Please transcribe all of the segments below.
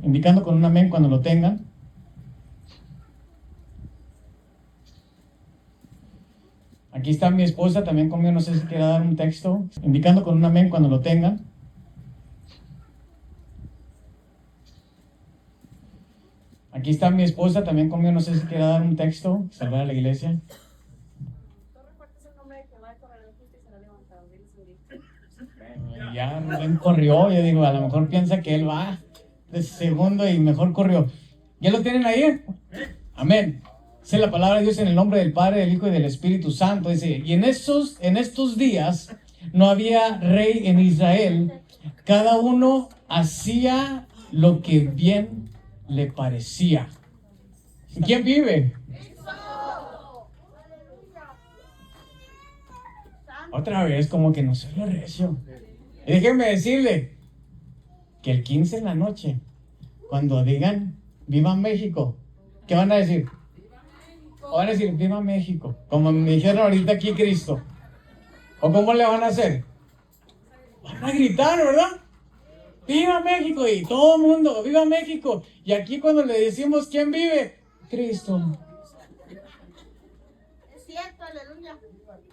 indicando con un amén cuando lo tengan. Aquí está mi esposa también conmigo, no sé si quiera dar un texto, indicando con un amén cuando lo tengan. Aquí está mi esposa también conmigo, no sé si quiera dar un texto, salvar a la iglesia. Ya Rubén corrió, yo digo, a lo mejor piensa que él va de segundo y mejor corrió. ¿Ya lo tienen ahí? Amén. Dice la palabra de Dios en el nombre del Padre, del Hijo y del Espíritu Santo. Dice, y en estos días no había rey en Israel. Cada uno hacía lo que bien le parecía. ¿Quién vive? Otra vez, como que no soy lo recio. Y déjenme decirle que el 15 en la noche, cuando digan ¡Viva México!, ¿qué van a decir? O van a decir ¡Viva México!, como me dijeron ahorita aquí Cristo. ¿O cómo le van a hacer? Van a gritar, ¿verdad? ¡Viva México! Y todo el mundo, ¡Viva México! Y aquí cuando le decimos ¿quién vive? Cristo. Es cierto, aleluya.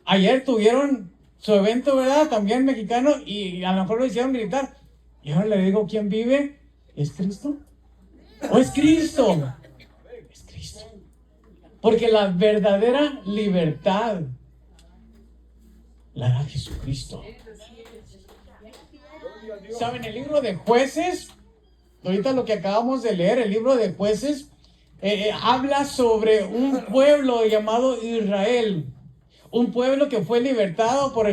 Ayer tuvieron su evento, ¿verdad? También mexicano, y a lo mejor lo hicieron gritar. Y ahora le digo, ¿quién vive? ¿Es Cristo? ¿O es Cristo? Es Cristo. Porque la verdadera libertad la da Jesucristo. ¿Saben? El libro de Jueces, ahorita lo que acabamos de leer, el libro de Jueces, habla sobre un pueblo llamado Israel. Un pueblo que fue libertado por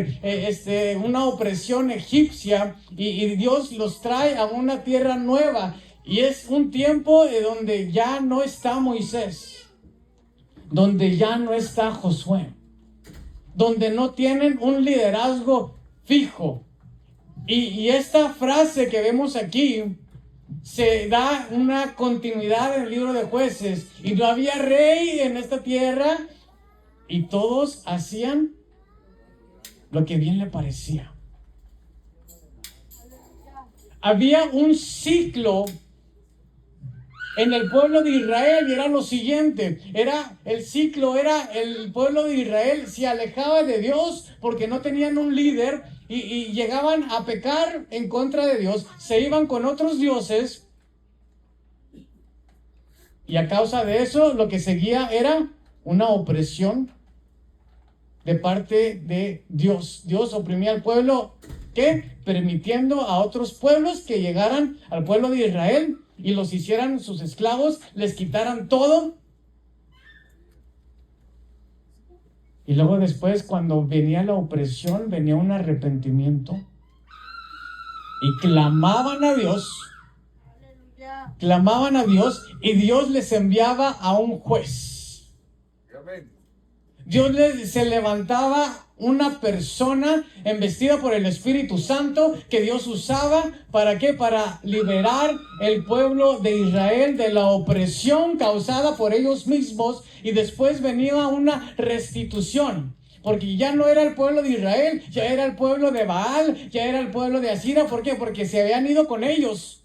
una opresión egipcia y Dios los trae a una tierra nueva. Y es un tiempo donde ya no está Moisés, donde ya no está Josué, donde no tienen un liderazgo fijo. Y esta frase que vemos aquí se da una continuidad en el libro de Jueces. Y no había rey en esta tierra. Y todos hacían lo que bien le parecía. Había un ciclo en el pueblo de Israel y era lo siguiente. El pueblo de Israel se alejaba de Dios porque no tenían un líder y llegaban a pecar en contra de Dios. Se iban con otros dioses y a causa de eso lo que seguía era una opresión de parte de Dios. Dios oprimía al pueblo, ¿qué? Permitiendo a otros pueblos que llegaran al pueblo de Israel y los hicieran sus esclavos, les quitaran todo. Y luego después, cuando venía la opresión, venía un arrepentimiento. Y clamaban a Dios. Clamaban a Dios y Dios les enviaba a un juez. Dios se levantaba una persona embestida por el Espíritu Santo que Dios usaba, ¿para qué? Para liberar el pueblo de Israel de la opresión causada por ellos mismos, y después venía una restitución. Porque ya no era el pueblo de Israel, ya era el pueblo de Baal, ya era el pueblo de Asira. ¿Por qué? Porque se habían ido con ellos.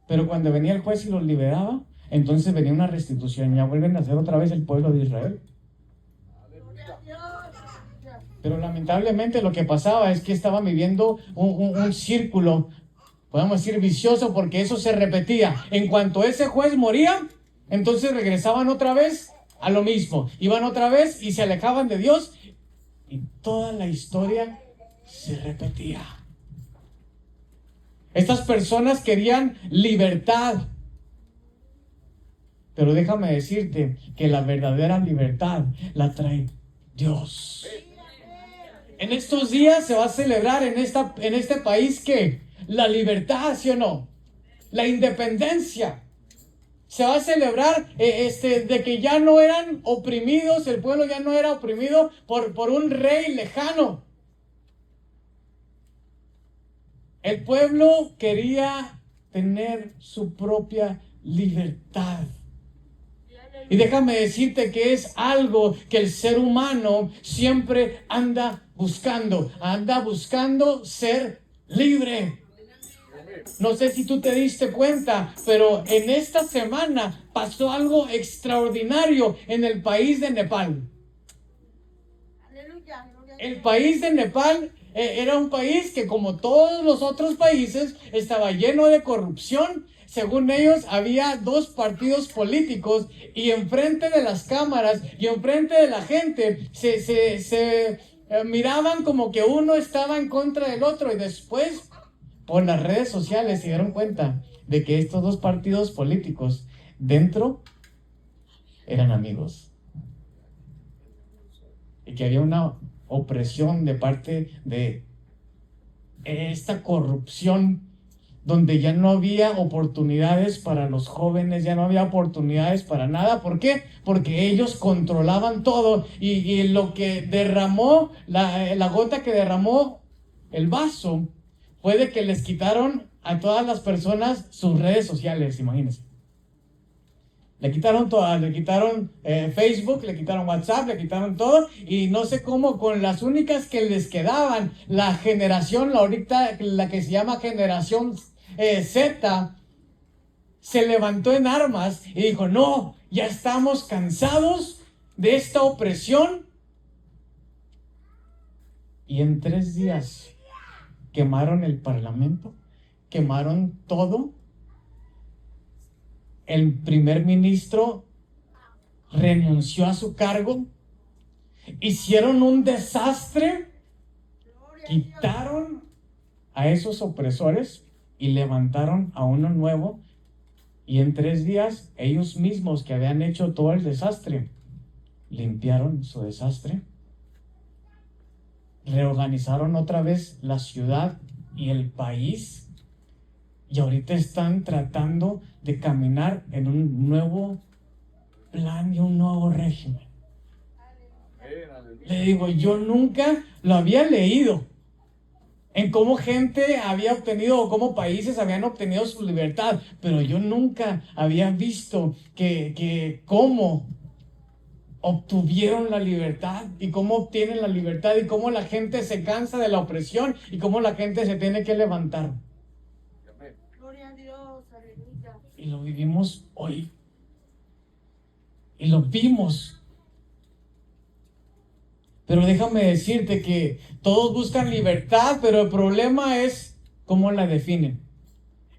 Pero cuando venía el juez y los liberaba, entonces venía una restitución. Ya vuelven a ser otra vez el pueblo de Israel. Pero lamentablemente lo que pasaba es que estaban viviendo un círculo, podemos decir vicioso, porque eso se repetía. En cuanto ese juez moría, entonces regresaban otra vez a lo mismo. Iban otra vez y se alejaban de Dios. Y toda la historia se repetía. Estas personas querían libertad. Pero déjame decirte que la verdadera libertad la trae Dios. En estos días se va a celebrar en este país que la libertad, ¿sí o no? La independencia. Se va a celebrar de que ya no eran oprimidos, el pueblo ya no era oprimido por un rey lejano. El pueblo quería tener su propia libertad. Y déjame decirte que es algo que el ser humano siempre anda buscando ser libre. No sé si tú te diste cuenta, pero en esta semana pasó algo extraordinario en el país de Nepal. El país de Nepal era un país que, como todos los otros países, estaba lleno de corrupción. Según ellos, había dos partidos políticos y enfrente de las cámaras y enfrente de la gente se miraban como que uno estaba en contra del otro, y después por las redes sociales se dieron cuenta de que estos dos partidos políticos dentro eran amigos y que había una opresión de parte de esta corrupción, donde ya no había oportunidades para los jóvenes, ya no había oportunidades para nada. ¿Por qué? Porque ellos controlaban todo, y lo que derramó, la gota que derramó el vaso, fue de que les quitaron a todas las personas sus redes sociales, imagínense. Le quitaron todas, le quitaron Facebook, le quitaron WhatsApp, le quitaron todo, y no sé cómo, con las únicas que les quedaban, la generación, ahorita la que se llama generación Z, se levantó en armas y dijo: no, ya estamos cansados de esta opresión. Y en 3 días quemaron el parlamento, quemaron todo. El primer ministro renunció a su cargo, hicieron un desastre, quitaron a esos opresores y levantaron a uno nuevo, y en 3 días ellos mismos, que habían hecho todo el desastre, limpiaron su desastre, reorganizaron otra vez la ciudad y el país, y ahorita están tratando de caminar en un nuevo plan y un nuevo régimen. Le digo, yo nunca lo había leído en cómo gente había obtenido, o cómo países habían obtenido su libertad, pero yo nunca había visto que cómo obtuvieron la libertad, y cómo obtienen la libertad, y cómo la gente se cansa de la opresión, y cómo la gente se tiene que levantar. Gloria a Dios, aleluya. Y lo vivimos hoy. Y lo vimos. Pero déjame decirte que todos buscan libertad, pero el problema es cómo la definen.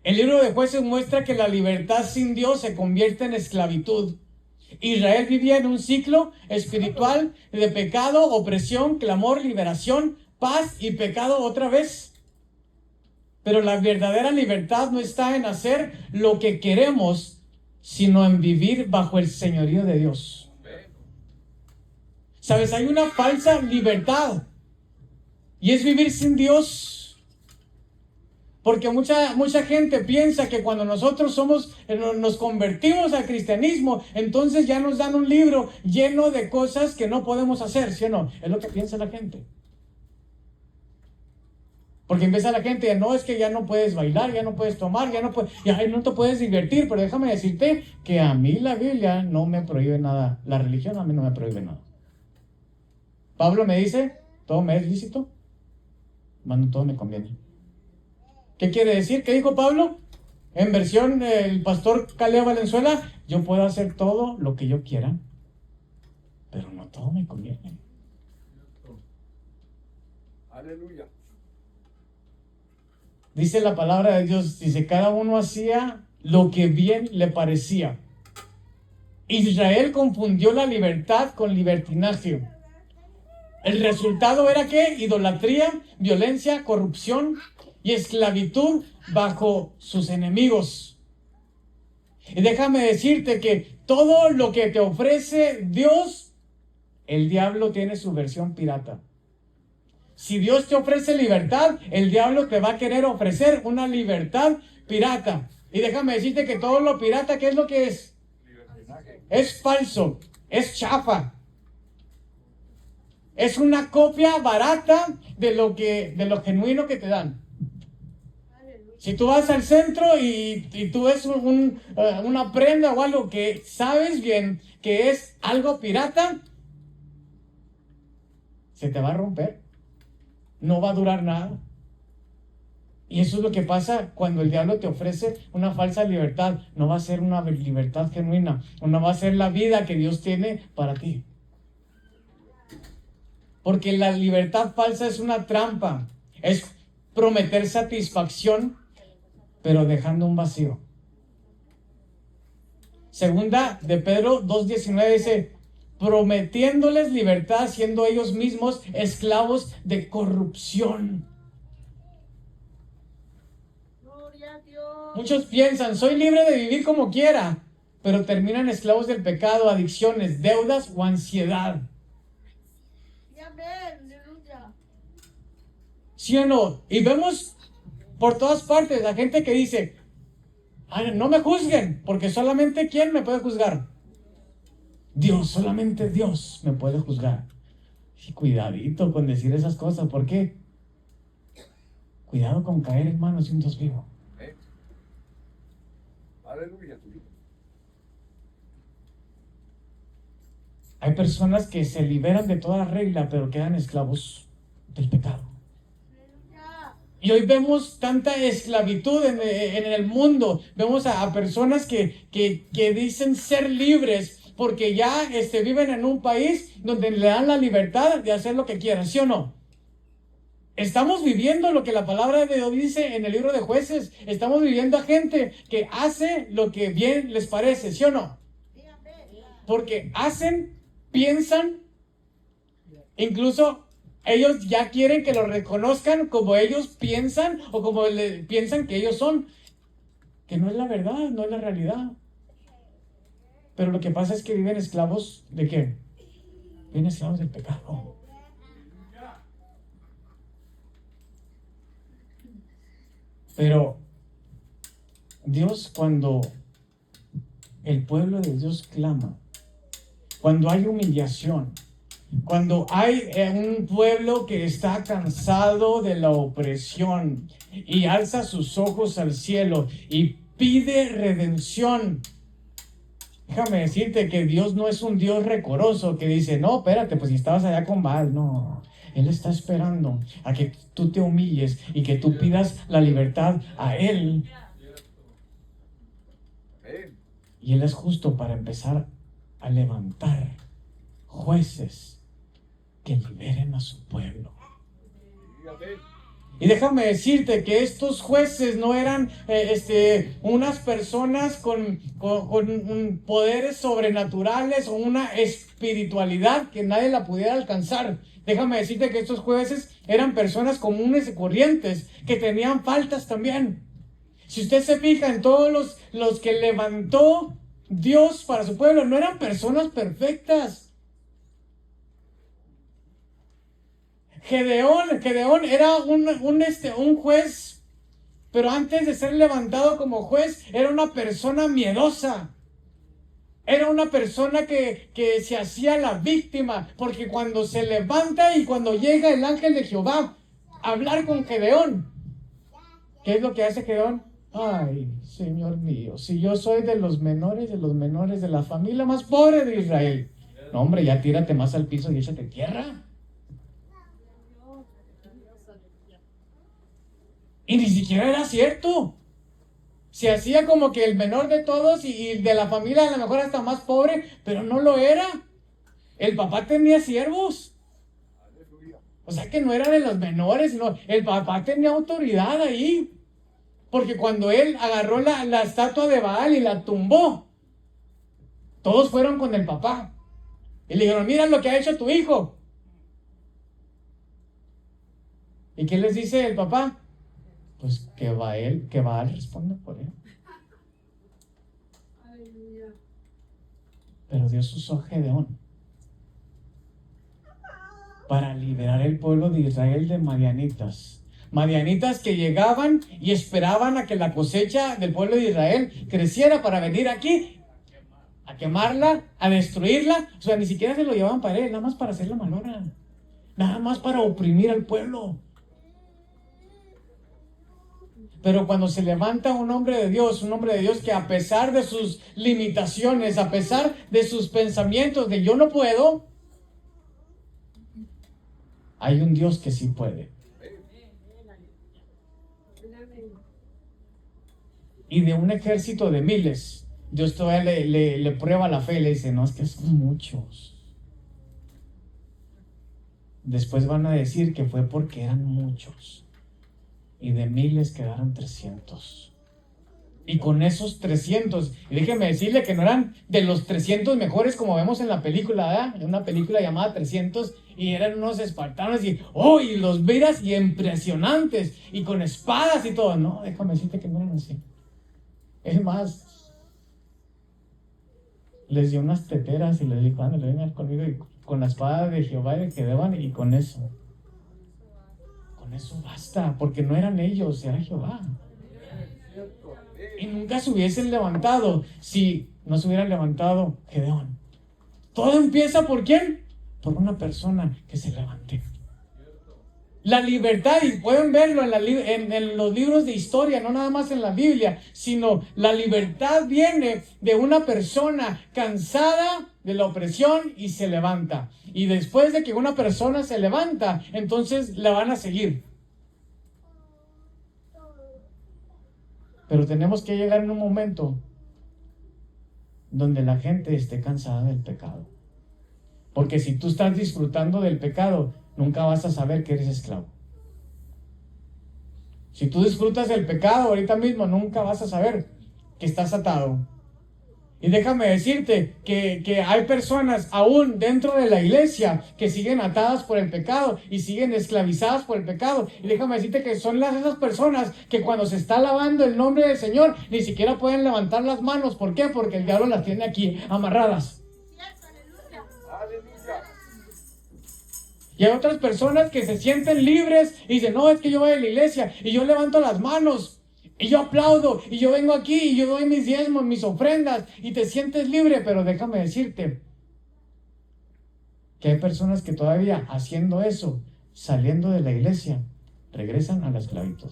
El libro de Jueces muestra que la libertad sin Dios se convierte en esclavitud. Israel vivía en un ciclo espiritual de pecado, opresión, clamor, liberación, paz y pecado otra vez. Pero la verdadera libertad no está en hacer lo que queremos, sino en vivir bajo el señorío de Dios. ¿Sabes? Hay una falsa libertad, y es vivir sin Dios. Porque mucha gente piensa que cuando nosotros nos convertimos al cristianismo, entonces ya nos dan un libro lleno de cosas que no podemos hacer, ¿sí o no? Es lo que piensa la gente. Porque empieza la gente, no, es que ya no puedes bailar, ya no puedes tomar, ya no te puedes divertir. Pero déjame decirte que a mí la Biblia no me prohíbe nada. La religión a mí no me prohíbe nada. Pablo me dice, todo me es lícito, mas no todo me conviene. ¿Qué quiere decir? ¿Qué dijo Pablo? En versión el pastor Caleo Valenzuela: yo puedo hacer todo lo que yo quiera, pero no todo me conviene. Aleluya. Dice la palabra de Dios, dice, cada uno hacía lo que bien le parecía. Israel confundió la libertad con libertinaje. El resultado era ¿qué? Idolatría, violencia, corrupción y esclavitud bajo sus enemigos. Y déjame decirte que todo lo que te ofrece Dios, el diablo tiene su versión pirata. Si Dios te ofrece libertad, el diablo te va a querer ofrecer una libertad pirata. Y déjame decirte que todo lo pirata, ¿qué es lo que es? Es falso, es chafa. Es una copia barata de lo genuino que te dan. Si tú vas al centro y tú ves una prenda o algo que sabes bien que es algo pirata, se te va a romper. No va a durar nada. Y eso es lo que pasa cuando el diablo te ofrece una falsa libertad. No va a ser una libertad genuina, o no va a ser la vida que Dios tiene para ti. Porque la libertad falsa es una trampa. Es prometer satisfacción, pero dejando un vacío. Segunda de Pedro 2:19 dice, prometiéndoles libertad, siendo ellos mismos esclavos de corrupción. Gloria a Dios. Muchos piensan, soy libre de vivir como quiera, pero terminan esclavos del pecado, adicciones, deudas o ansiedad. Y amén. Aleluya. ¿Sí o no? Y vemos por todas partes la gente que dice, "Ay, no me juzguen, porque solamente ¿quién me puede juzgar? Dios, solamente Dios me puede juzgar". Y cuidadito con decir esas cosas, ¿por qué? Cuidado con caer en manos de un Dios vivo. Aleluya. Hay personas que se liberan de toda regla, pero quedan esclavos del pecado. Aleluya. Y hoy vemos tanta esclavitud en el mundo. Vemos a personas que dicen ser libres porque ya viven en un país donde le dan la libertad de hacer lo que quieran, ¿sí o no? Estamos viviendo lo que la palabra de Dios dice en el libro de Jueces. Estamos viviendo a gente que hace lo que bien les parece, ¿sí o no? Y amén. Porque hacen, piensan, incluso ellos ya quieren que lo reconozcan como ellos piensan o como piensan que ellos son, que no es la verdad, no es la realidad. Pero lo que pasa es que viven esclavos ¿de qué? Viven esclavos del pecado. Pero Dios, cuando el pueblo de Dios clama, cuando hay humillación, cuando hay un pueblo que está cansado de la opresión y alza sus ojos al cielo y pide redención, déjame decirte que Dios no es un Dios recoroso que dice, no, espérate, pues si estabas allá con Baal, no. Él está esperando a que tú te humilles y que tú pidas la libertad a Él. Y Él es justo para empezar a levantar jueces que liberen a su pueblo. Y déjame decirte que estos jueces no eran unas personas con poderes sobrenaturales o una espiritualidad que nadie la pudiera alcanzar. Déjame decirte que estos jueces eran personas comunes y corrientes que tenían faltas también. Si usted se fija en todos los que levantó Dios para su pueblo, no eran personas perfectas. Gedeón era un juez, pero antes de ser levantado como juez, era una persona miedosa. Era una persona que se hacía la víctima, porque cuando se levanta y cuando llega el ángel de Jehová a hablar con Gedeón, ¿qué es lo que hace Gedeón? Ay, Señor mío, si yo soy de los menores de la familia más pobre de Israel. No, hombre, ya tírate más al piso y échate tierra. Y ni siquiera era cierto. Se hacía como que el menor de todos y de la familia a lo mejor hasta más pobre, pero no lo era. El papá tenía siervos. O sea que no era de los menores, no. El papá tenía autoridad ahí. Porque cuando él agarró la estatua de Baal y la tumbó, todos fueron con el papá. Y le dijeron, mira lo que ha hecho tu hijo. ¿Y qué les dice el papá? Pues que Baal responda por él. Aleluya. Pero Dios usó a Gedeón para liberar el pueblo de Israel de madianitas. Madianitas que llegaban y esperaban a que la cosecha del pueblo de Israel creciera para venir aquí a quemarla, a destruirla. O sea, ni siquiera se lo llevaban para él, nada más para hacer la malora, nada más para oprimir al pueblo. Pero cuando se levanta un hombre de Dios que a pesar de sus limitaciones, a pesar de sus pensamientos de yo no puedo, hay un Dios que sí puede. y de un ejército de miles, Dios todavía le prueba la fe y le dice, no, es que son muchos. Después van a decir que fue porque eran muchos. Y de miles quedaron 300. Y con esos 300, y déjeme decirle que no eran de los 300 mejores como vemos en la película, ¿verdad? En una película llamada 300, y eran unos espartanos, y los miras y impresionantes, y con espadas y todo. No, déjame decirte que no eran así. Es más, les dio unas teteras y les dijo, ándale, vengan conmigo, y con la espada de Jehová y de Gedeón, y con eso basta, porque no eran ellos, era Jehová. Y nunca se hubiesen levantado si no se hubiera levantado Gedeón. Todo empieza ¿por quién? Por una persona que se levante. La libertad, y pueden verlo en los libros de historia, no nada más en la Biblia, sino la libertad viene de una persona cansada de la opresión y se levanta. Y después de que una persona se levanta, entonces la van a seguir. Pero tenemos que llegar en un momento donde la gente esté cansada del pecado. Porque si tú estás disfrutando del pecado, nunca vas a saber que eres esclavo. Si tú disfrutas del pecado ahorita mismo, nunca vas a saber que estás atado. Y déjame decirte que hay personas aún dentro de la iglesia que siguen atadas por el pecado y siguen esclavizadas por el pecado. Y déjame decirte que son esas personas que cuando se está alabando el nombre del Señor, ni siquiera pueden levantar las manos. ¿Por qué? Porque el diablo las tiene aquí amarradas. Y hay otras personas que se sienten libres y dicen, no, es que yo voy a la iglesia y yo levanto las manos. Y yo aplaudo, y yo vengo aquí, y yo doy mis diezmos, mis ofrendas, y te sientes libre. Pero déjame decirte que hay personas que todavía haciendo eso, saliendo de la iglesia, regresan a la esclavitud.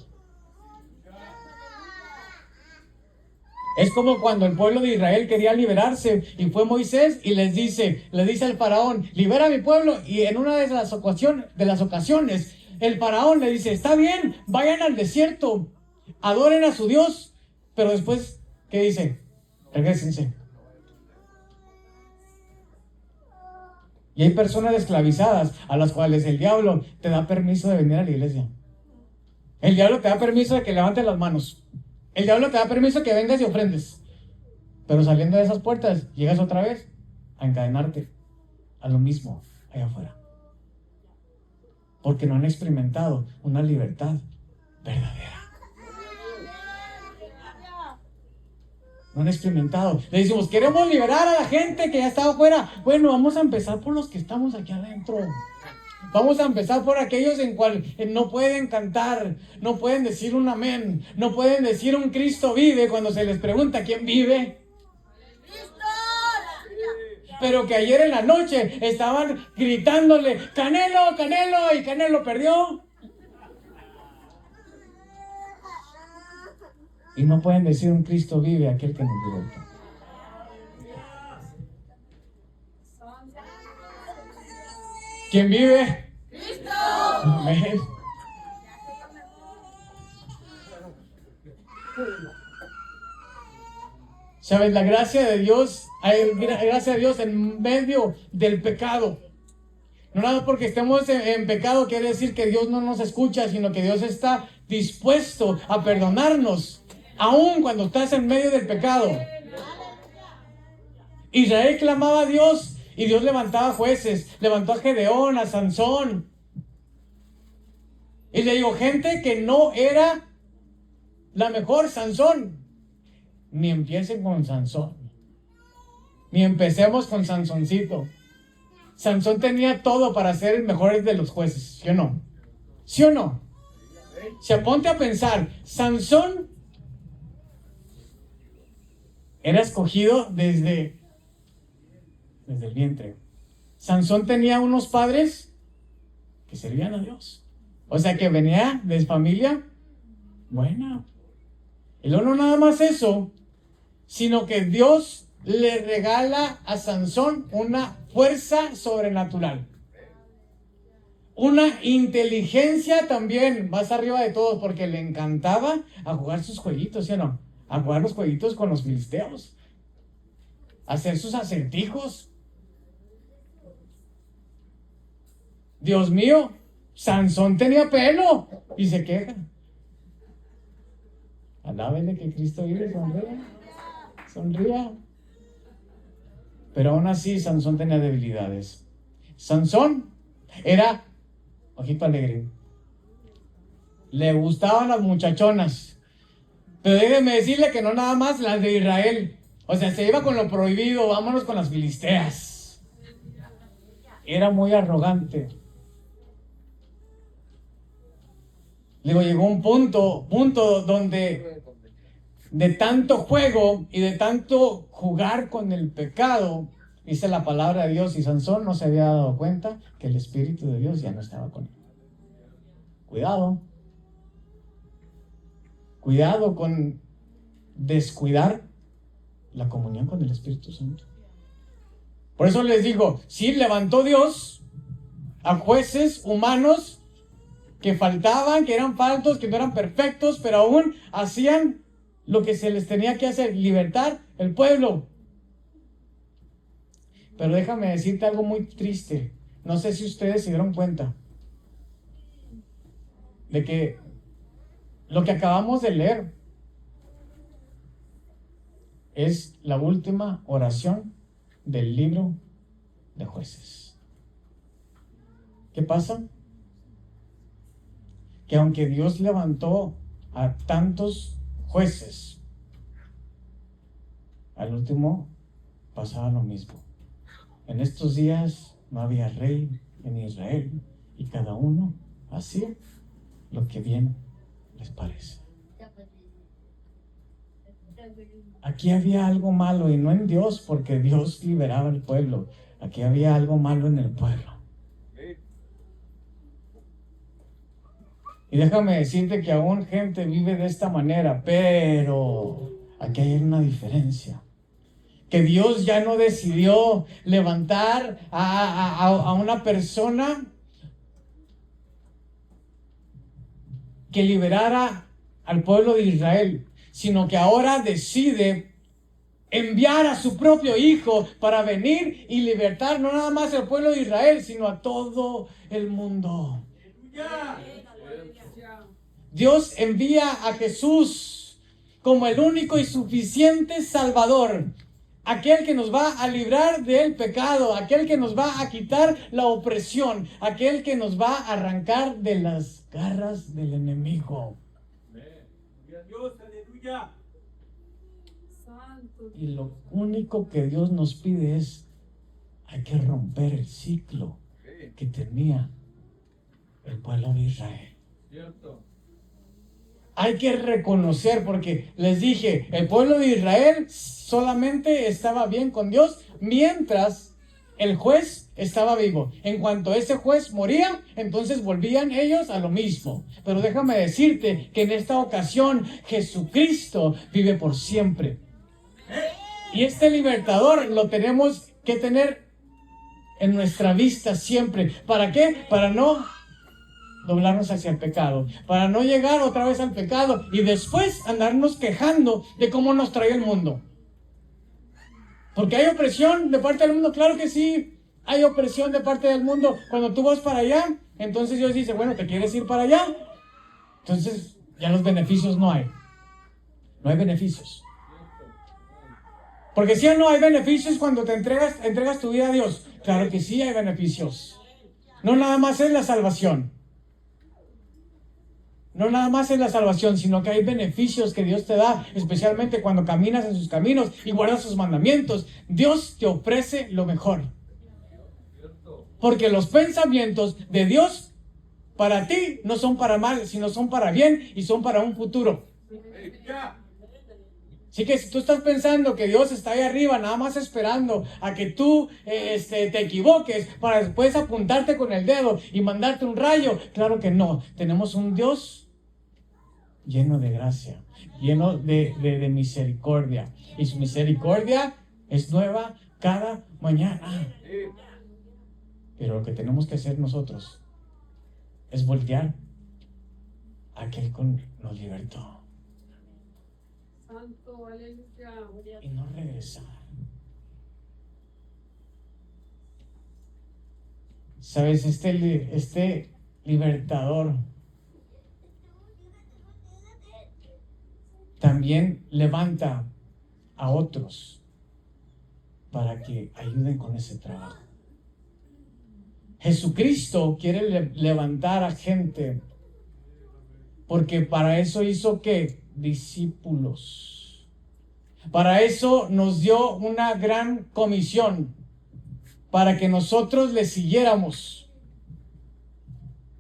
Es como cuando el pueblo de Israel quería liberarse, y fue Moisés y le dice al faraón, libera a mi pueblo, y en una de las ocasiones, el faraón le dice, está bien, vayan al desierto, adoren a su Dios, pero después, ¿qué dice? Regrésense. Y hay personas esclavizadas a las cuales el diablo te da permiso de venir a la iglesia. El diablo te da permiso de que levantes las manos. El diablo te da permiso de que vengas y ofrendes. Pero saliendo de esas puertas, llegas otra vez a encadenarte a lo mismo allá afuera. Porque no han experimentado una libertad verdadera. No han experimentado. Le decimos, queremos liberar a la gente que ya estaba afuera. Bueno, vamos a empezar por los que estamos aquí adentro. Vamos a empezar por aquellos en cual no pueden cantar, no pueden decir un amén, no pueden decir un Cristo vive cuando se les pregunta quién vive. Pero que ayer en la noche estaban gritándole, Canelo, Canelo, y Canelo perdió. Y no pueden decir un Cristo vive aquel que nos libertó. ¿Quién vive? ¡Cristo! Amén. ¿Sabes? La gracia de Dios, hay gracia de Dios en medio del pecado. No nada porque estemos en pecado quiere decir que Dios no nos escucha, sino que Dios está dispuesto a perdonarnos, aun cuando estás en medio del pecado. Israel clamaba a Dios y Dios levantaba jueces, levantó a Gedeón, a Sansón. Y le digo, gente que no era la mejor. Sansón, ni empiecen con Sansón, ni empecemos con Sansoncito. Sansón tenía todo para ser el mejor de los jueces, ¿sí o no? ¿Sí o no? Se ponte a pensar, Sansón era escogido desde el vientre. Sansón tenía unos padres que servían a Dios. O sea que venía de familia buena. Y luego no nada más eso, sino que Dios le regala a Sansón una fuerza sobrenatural. Una inteligencia también más arriba de todos, porque le encantaba a jugar sus jueguitos, ¿sí o no? a jugar los jueguitos con los filisteos, a hacer sus acertijos. Dios mío, Sansón tenía pelo y se queja. Alábenle que Cristo vive, sonría, sonría. Pero aún así Sansón tenía debilidades. Sansón era ojito alegre. Le gustaban las muchachonas. Pero déjeme decirle que no nada más las de Israel. O sea, se iba con lo prohibido, vámonos con las filisteas. Era muy arrogante. Luego llegó un punto donde de tanto juego y de tanto jugar con el pecado, dice la palabra de Dios, y Sansón no se había dado cuenta que el Espíritu de Dios ya no estaba con él. Cuidado. Cuidado con descuidar la comunión con el Espíritu Santo. Por eso les digo, sí levantó Dios a jueces humanos que faltaban, que eran faltos, que no eran perfectos, pero aún hacían lo que se les tenía que hacer, libertar el pueblo. Pero déjame decirte algo muy triste. No sé si ustedes se dieron cuenta de que lo que acabamos de leer es la última oración del libro de Jueces. ¿Qué pasa? Que aunque Dios levantó a tantos jueces, al último pasaba lo mismo. En estos días no había rey en Israel y cada uno hacía lo que bien les parece. Aquí había algo malo, y no en Dios, porque Dios liberaba al pueblo. Aquí había algo malo en el pueblo. Y déjame decirte que aún gente vive de esta manera, pero aquí hay una diferencia. Que Dios ya no decidió levantar a una persona que liberara al pueblo de Israel, sino que ahora decide enviar a su propio Hijo para venir y libertar no nada más al pueblo de Israel, sino a todo el mundo. Dios envía a Jesús como el único y suficiente Salvador, aquel que nos va a librar del pecado, aquel que nos va a quitar la opresión, aquel que nos va a arrancar de las garras del enemigo. Dios, aleluya. Y lo único que Dios nos pide es, hay que romper el ciclo que tenía el pueblo de Israel. Cierto. Hay que reconocer, porque les dije, el pueblo de Israel solamente estaba bien con Dios mientras el juez estaba vivo. En cuanto ese juez moría, entonces volvían ellos a lo mismo. Pero déjame decirte que en esta ocasión Jesucristo vive por siempre. Y este libertador lo tenemos que tener en nuestra vista siempre. ¿Para qué? Para no doblarnos hacia el pecado, para no llegar otra vez al pecado y después andarnos quejando de cómo nos trae el mundo. Porque hay opresión de parte del mundo, claro que sí, hay opresión de parte del mundo. Cuando tú vas para allá, entonces Dios dice, bueno, ¿te quieres ir para allá? Entonces ya los beneficios no hay beneficios. Porque si no hay beneficios cuando te entregas tu vida a Dios. Claro que sí hay beneficios. No nada más es la salvación. No nada más es la salvación, sino que hay beneficios que Dios te da, especialmente cuando caminas en sus caminos y guardas sus mandamientos. Dios te ofrece lo mejor. Porque los pensamientos de Dios para ti no son para mal, sino son para bien y son para un futuro. Así que si tú estás pensando que Dios está ahí arriba, nada más esperando a que tú te equivoques para después apuntarte con el dedo y mandarte un rayo, claro que no. Tenemos un Dios lleno de gracia, lleno de misericordia. Y su misericordia es nueva cada mañana. Pero lo que tenemos que hacer nosotros es voltear a aquel que nos libertó. Santo, aleluya. y no regresar. Sabes, este libertador también levanta a otros para que ayuden con ese trabajo. Jesucristo quiere levantar a gente porque para eso hizo que discípulos. Para eso nos dio una gran comisión, para que nosotros le siguiéramos.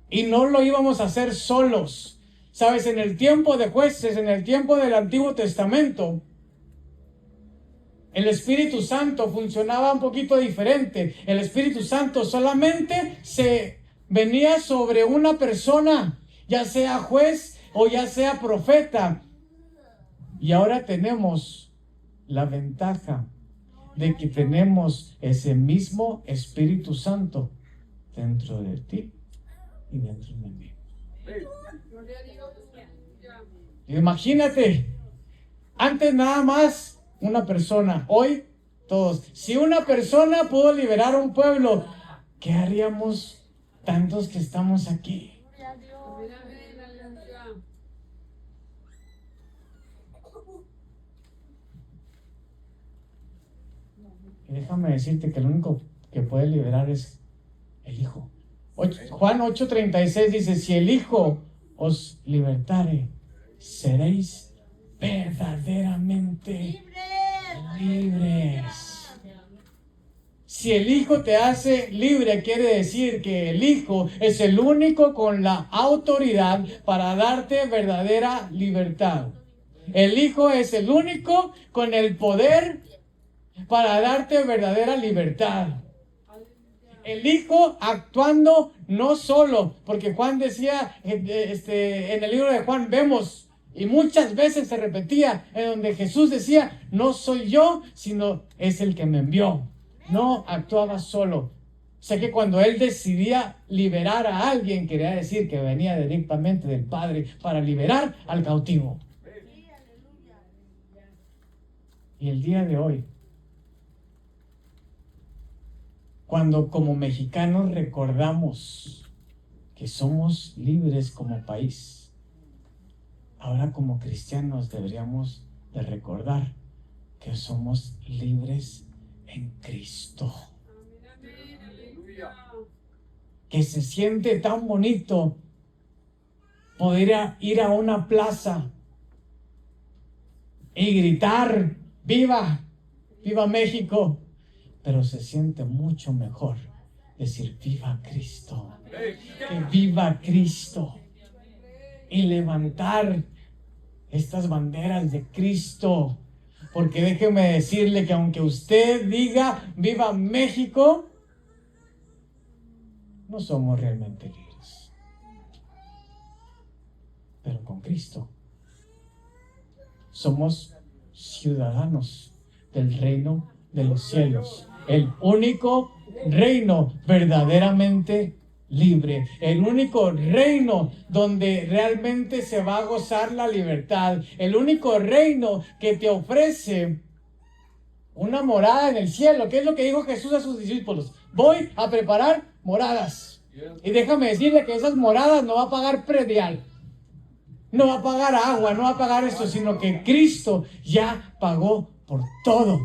Y no lo íbamos a hacer solos. Sabes, en el tiempo de Jueces, en el tiempo del Antiguo Testamento, el Espíritu Santo funcionaba un poquito diferente. El Espíritu Santo solamente se venía sobre una persona, ya sea juez o ya sea profeta. Y ahora tenemos la ventaja de que tenemos ese mismo Espíritu Santo dentro de ti y dentro de mí. Gloria a Dios, aleluya. Imagínate, antes nada más una persona, hoy todos. Si una persona pudo liberar a un pueblo, ¿qué haríamos tantos que estamos aquí? Gloria a Dios. Amén, amén, aleluya. Y déjame decirte que el único que puede liberar es el Hijo. Juan 8:36 dice, si el Hijo os libertare, seréis verdaderamente libres. Si el Hijo te hace libre, quiere decir que el Hijo es el único con la autoridad para darte verdadera libertad. El Hijo es el único con el poder para darte verdadera libertad. El Hijo actuando no solo, porque Juan decía, en el libro de Juan vemos, y muchas veces se repetía, en donde Jesús decía, no soy yo, sino es el que me envió. No actuaba solo. Sé que cuando Él decidía liberar a alguien, quería decir que venía directamente del Padre para liberar al cautivo. Sí, aleluya. Y el día de hoy, cuando como mexicanos recordamos que somos libres como país, ahora como cristianos deberíamos de recordar que somos libres en Cristo. Amén, amén, aleluya. Que se siente tan bonito poder ir a una plaza y gritar, ¡viva! ¡Viva México! Pero se siente mucho mejor decir, ¡viva Cristo! ¡Que viva Cristo! Y levantar estas banderas de Cristo. Porque déjeme decirle que aunque usted diga, ¡viva México!, no somos realmente libres. Pero con Cristo somos ciudadanos del reino de los cielos. El único reino verdaderamente libre. El único reino donde realmente se va a gozar la libertad. El único reino que te ofrece una morada en el cielo. ¿Qué es lo que dijo Jesús a sus discípulos? Voy a preparar moradas. Y déjame decirle que esas moradas no va a pagar predial. No va a pagar agua, no va a pagar esto, sino que Cristo ya pagó por todo.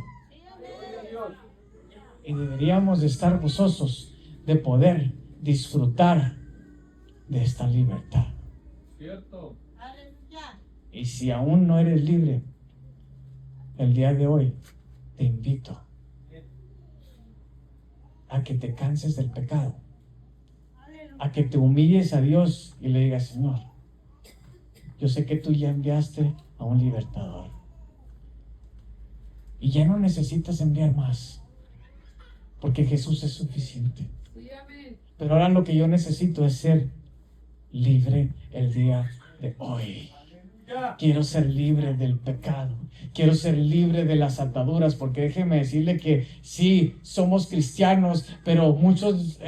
Y deberíamos de estar gozosos de poder disfrutar de esta libertad. Cierto. Aleluya. Y si aún no eres libre, el día de hoy te invito a que te canses del pecado, a que te humilles a Dios y le digas, Señor, yo sé que tú ya enviaste a un libertador y ya no necesitas enviar más, porque Jesús es suficiente. Sí, amén. Pero ahora lo que yo necesito es ser libre el día de hoy. Quiero ser libre del pecado. Quiero ser libre de las ataduras, porque déjeme decirle que sí, somos cristianos, pero muchos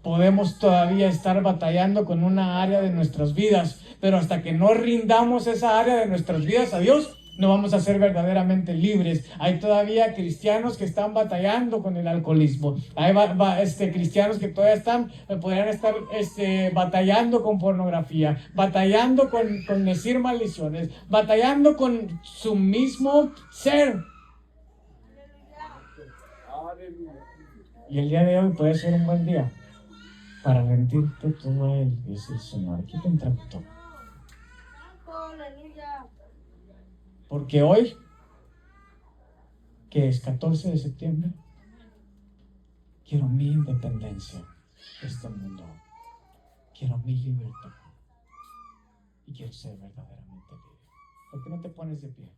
podemos todavía estar batallando con una área de nuestras vidas. Pero hasta que no rindamos esa área de nuestras vidas a Dios, no vamos a ser verdaderamente libres. Hay todavía cristianos que están batallando con el alcoholismo. Hay cristianos que todavía podrían estar batallando con pornografía, batallando con decir maldiciones, batallando con su mismo ser. Y el día de hoy puede ser un buen día para rendirte todo a Él y decir: Señor, aquí te entrego todo. Aleluya. Porque hoy, que es 14 de septiembre, quiero mi independencia de este mundo. Quiero mi libertad. Y quiero ser verdaderamente libre. ¿Por qué no te pones de pie?